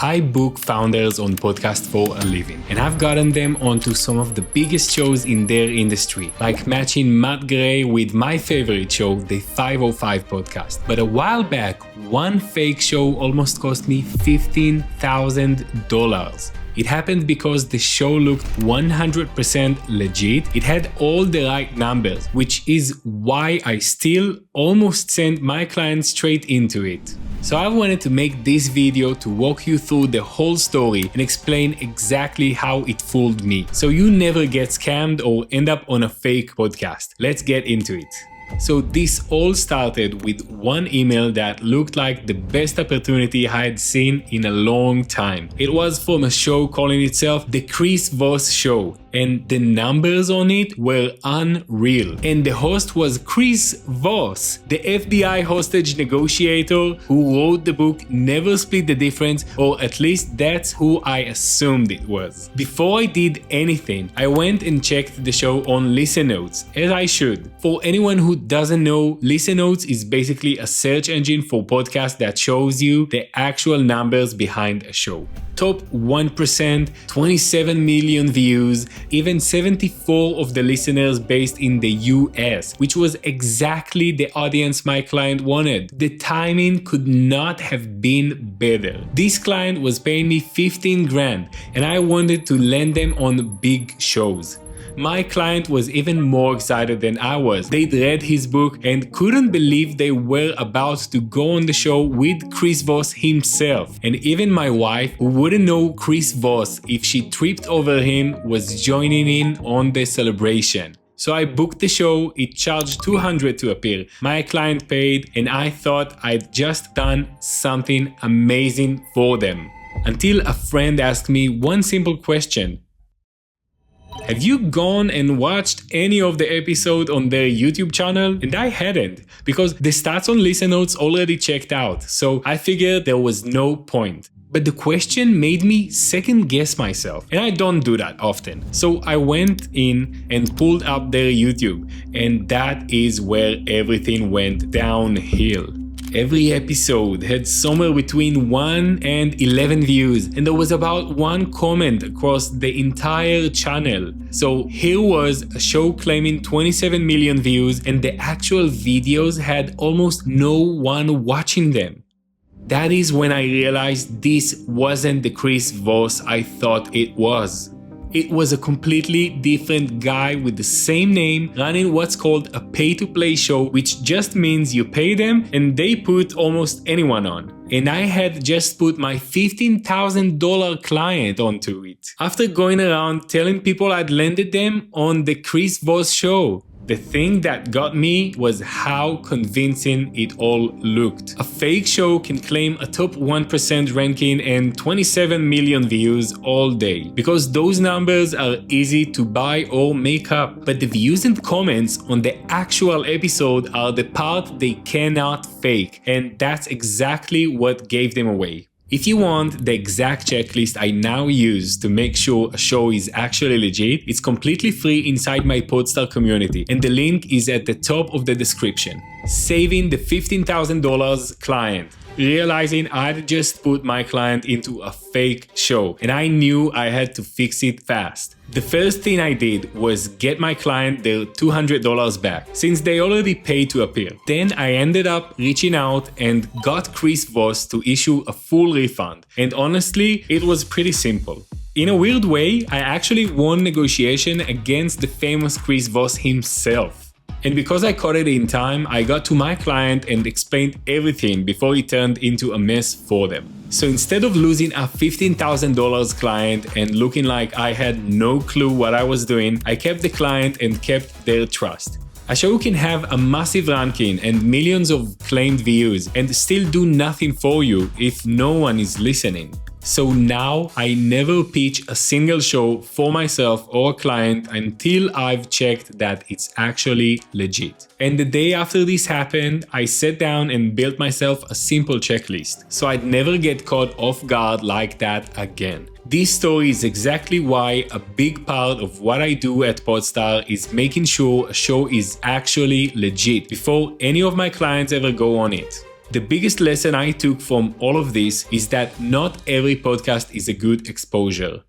I book founders on podcasts for a living, and I've gotten them onto some of the biggest shows in their industry, like matching Matt Gray with my favorite show, the 505 podcast. But a while back, one fake show almost cost me $15,000. It happened because the show looked 100% legit. It had all the right numbers, which is why I still almost sent my clients straight into it. So I wanted to make this video to walk you through the whole story and explain exactly how it fooled me, so you never get scammed or end up on a fake podcast. Let's get into it. So this all started with one email that looked like the best opportunity I had seen in a long time. It was from a show calling itself the Chris Voss Show, and the numbers on it were unreal. And the host was Chris Voss, the FBI hostage negotiator who wrote the book Never Split the Difference, or at least that's who I assumed it was. Before I did anything, I went and checked the show on Listen Notes, as I should. For anyone who doesn't know, Listen Notes is basically a search engine for podcasts that shows you the actual numbers behind a show. Top 1%, 27 million views, even 74 of the listeners based in the US, which was exactly the audience my client wanted. The timing could not have been better. This client was paying me 15 grand, and I wanted to land them on big shows. My client was even more excited than I was. They'd read his book and couldn't believe they were about to go on the show with Chris Voss himself. And even my wife, who wouldn't know Chris Voss if she tripped over him, was joining in on the celebration. So I booked the show. It charged $200 to appear. My client paid, and I thought I'd just done something amazing for them. Until a friend asked me one simple question. Have you gone and watched any of the episode on their YouTube channel? And I hadn't, because the stats on Listen Notes already checked out, so I figured there was no point. But the question made me second guess myself, and I don't do that often. So I went in and pulled up their YouTube, and that is where everything went downhill. Every episode had somewhere between 1 and 11 views, and there was about one comment across the entire channel. So here was a show claiming 27 million views, and the actual videos had almost no one watching them. That is when I realized this wasn't the Chris Voss I thought it was. It was a completely different guy with the same name running what's called a pay-to-play show, which just means you pay them and they put almost anyone on. And I had just put my $15,000 client onto it, after going around telling people I'd landed them on the Chris Voss Show. The thing that got me was how convincing it all looked. A fake show can claim a top 1% ranking and 27 million views all day, because those numbers are easy to buy or make up. But the views and comments on the actual episode are the part they cannot fake, and that's exactly what gave them away. If you want the exact checklist I now use to make sure a show is actually legit, it's completely free inside my Podstar community, and the link is at the top of the description. Saving the $15,000 client. Realizing I'd just put my client into a fake show, and I knew I had to fix it fast. The first thing I did was get my client their $200 back, since they already paid to appear. Then I ended up reaching out and got Chris Voss to issue a full refund, and honestly, it was pretty simple. In a weird way, I actually won negotiation against the famous Chris Voss himself. And because I caught it in time, I got to my client and explained everything before it turned into a mess for them. So instead of losing a $15,000 client and looking like I had no clue what I was doing, I kept the client and kept their trust. A show can have a massive ranking and millions of claimed views and still do nothing for you if no one is listening. So now I never pitch a single show for myself or a client until I've checked that it's actually legit. And the day after this happened, I sat down and built myself a simple checklist, so I'd never get caught off guard like that again. This story is exactly why a big part of what I do at Podstar is making sure a show is actually legit before any of my clients ever go on it. The biggest lesson I took from all of this is that not every podcast is a good exposure.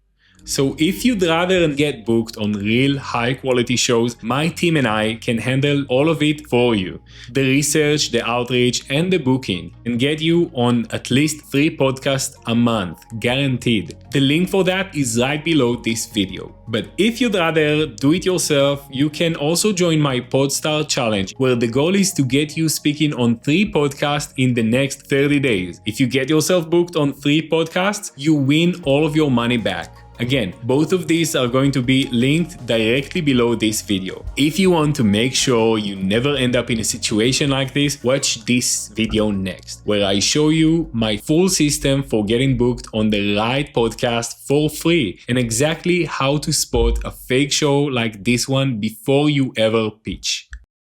So if you'd rather get booked on real high quality shows, my team and I can handle all of it for you. The research, the outreach, and the booking, and get you on at least 3 podcasts a month, guaranteed. The link for that is right below this video. But if you'd rather do it yourself, you can also join my Podstar Challenge, where the goal is to get you speaking on 3 podcasts in the next 30 days. If you get yourself booked on 3 podcasts, you win all of your money back. Again, both of these are going to be linked directly below this video. If you want to make sure you never end up in a situation like this, watch this video next, where I show you my full system for getting booked on the right podcast for free and exactly how to spot a fake show like this one before you ever pitch.